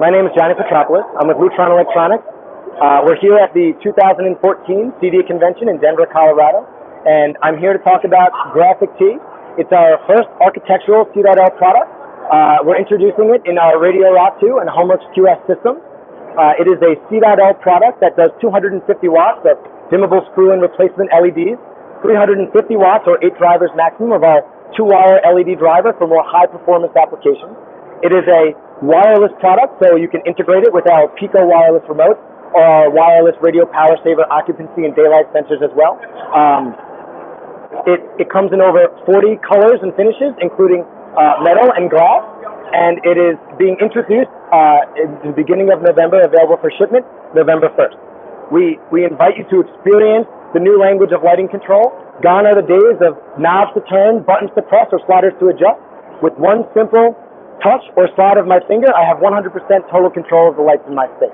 My name is Johnny Petropoulos. I'm with Lutron Electronics. We're here at the 2014 Cedia convention in Denver, Colorado, and I'm here to talk about Grafik-T. It's our first architectural C.L product. We're introducing it in our Radio Rock 2 and Homeworks QS systems. It is a C.L product that does 250 watts of dimmable screw-in replacement LEDs, 350 watts or 8 drivers maximum of our 2-wire LED driver for more high-performance applications. It is a wireless product, so you can integrate it with our Pico wireless remote or our wireless radio power saver occupancy and daylight sensors as well. It comes in over 40 colors and finishes, including metal and glass, and it is being introduced at the beginning of November, available for shipment November 1st. We invite you to experience the new language of lighting control. Gone are the days of knobs to turn, buttons to press, or sliders to adjust. With one simple touch or slide of my finger, I have 100% total control of the lights in my space.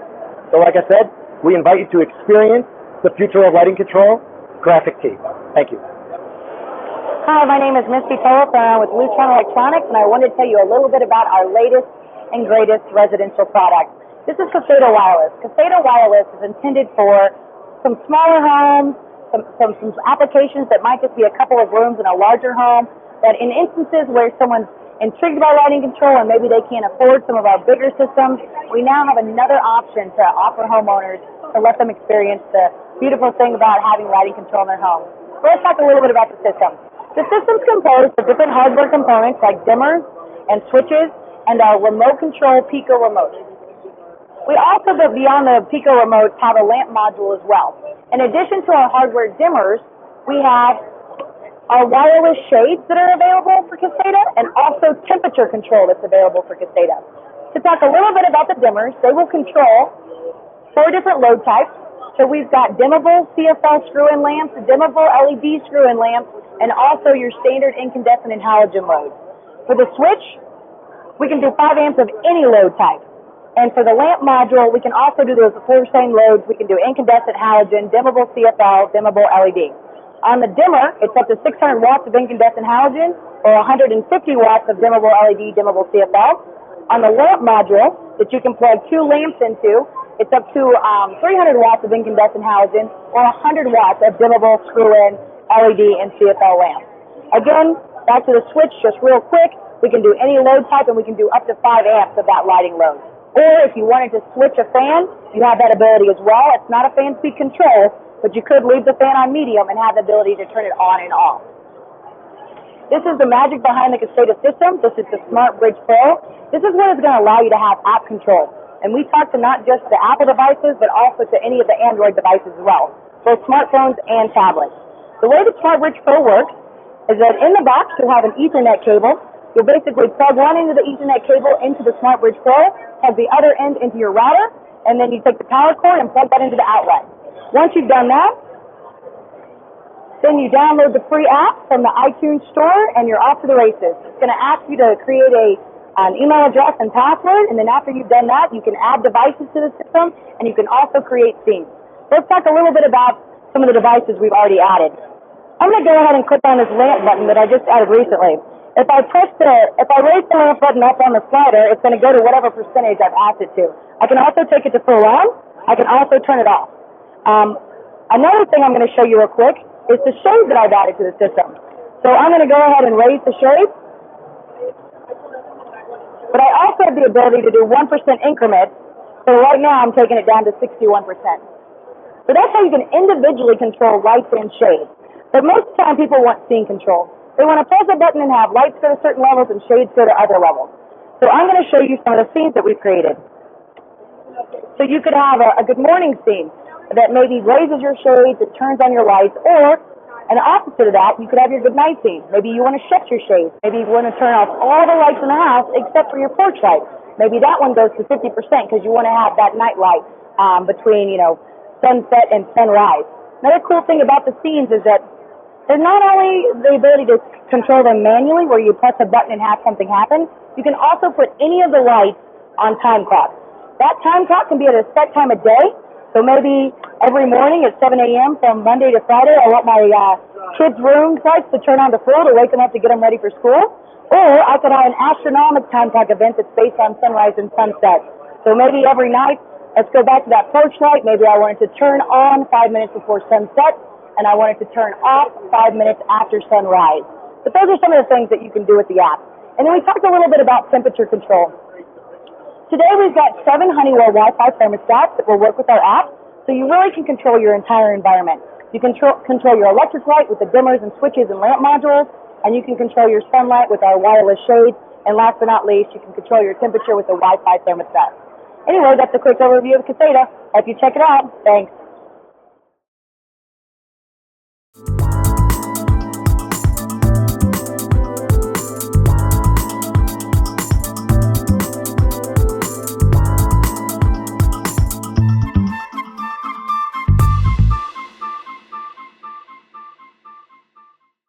So like I said, we invite you to experience the future of lighting control, Grafik-T. Thank you. Hi, my name is Misty Phillips, and I'm with Lutron Electronics, and I wanted to tell you a little bit about our latest and greatest residential product. This is Caseta Wireless. Caseta Wireless is intended for some smaller homes, some applications that might just be a couple of rooms in a larger home, that in instances where someone's intrigued by lighting control and maybe they can't afford some of our bigger systems, we now have another option to offer homeowners to let them experience the beautiful thing about having lighting control in their home. So let's talk a little bit about the system. The system's composed of different hardware components like dimmers and switches and our remote control Pico remote. We also, beyond the Pico remotes, have a lamp module as well. In addition to our hardware dimmers, we have our wireless shades that are available for Caseta, and also temperature control that's available for Caseta. To talk a little bit about the dimmers, they will control 4 different load types. So we've got dimmable CFL screw-in lamps, dimmable LED screw-in lamps, and also your standard incandescent and halogen loads. For the switch, we can do 5 amps of any load type. And for the lamp module, we can also do those 4 same loads. We can do incandescent halogen, dimmable CFL, dimmable LED. On the dimmer, it's up to 600 watts of incandescent halogen or 150 watts of dimmable LED, dimmable CFL. On the lamp module that you can plug 2 lamps into, it's up to 300 watts of incandescent halogen or 100 watts of dimmable screw-in LED and CFL lamps. Again, back to the switch, just real quick, we can do any load type and we can do up to 5 amps of that lighting load. Or if you wanted to switch a fan, you have that ability as well. It's not a fan speed control, but you could leave the fan on medium and have the ability to turn it on and off. This is the magic behind the Caseta system. This is the Smart Bridge Pro. This is what is going to allow you to have app control. And we talk to not just the Apple devices, but also to any of the Android devices as well, both smartphones and tablets. The way the Smart Bridge Pro works is that in the box you'll have an Ethernet cable. You'll basically plug one end of the Ethernet cable into the Smart Bridge Pro, plug the other end into your router, and then you take the power cord and plug that into the outlet. Once you've done that, then you download the free app from the iTunes store and you're off to the races. It's going to ask you to create an email address and password, and then after you've done that, you can add devices to the system and you can also create scenes. Let's talk a little bit about some of the devices we've already added. I'm going to go ahead and click on this lamp button that I just added recently. If I raise the lamp button up on the slider, it's going to go to whatever percentage I've asked it to. I can also take it to full on. I can also turn it off. Another thing I'm going to show you real quick is the shade that I've added to the system. So I'm going to go ahead and raise the shade. But I also have the ability to do 1% increments. So right now I'm taking it down to 61%. So that's how you can individually control lights and shades. But most of the time people want scene control. They want to press a button and have lights go to certain levels and shades go to other levels. So I'm going to show you some of the scenes that we've created. So you could have a good morning scene that maybe raises your shades, it turns on your lights, or an opposite of that, you could have your good night scene. Maybe you want to shift your shades. Maybe you want to turn off all the lights in the house except for your porch light. Maybe that one goes to 50% because you want to have that night light between, sunset and sunrise. Another cool thing about the scenes is that there's not only the ability to control them manually where you press a button and have something happen, you can also put any of the lights on time clock. That time clock can be at a set time of day. So maybe every morning at 7 a.m. from Monday to Friday, I want my kids' room lights to turn on to full to wake them up to get them ready for school. Or I could have an astronomical time clock event that's based on sunrise and sunset. So maybe every night, let's go back to that porch light. Maybe I wanted to turn on 5 minutes before sunset, and I wanted to turn off 5 minutes after sunrise. But those are some of the things that you can do with the app. And then we talked a little bit about temperature control. Today we've got 7 Honeywell Wi-Fi thermostats that will work with our app, so you really can control your entire environment. You can control your electric light with the dimmers and switches and lamp modules, and you can control your sunlight with our wireless shades, and last but not least, you can control your temperature with the Wi-Fi thermostat. Anyway, that's a quick overview of Caseta. Hope you check it out. Thanks.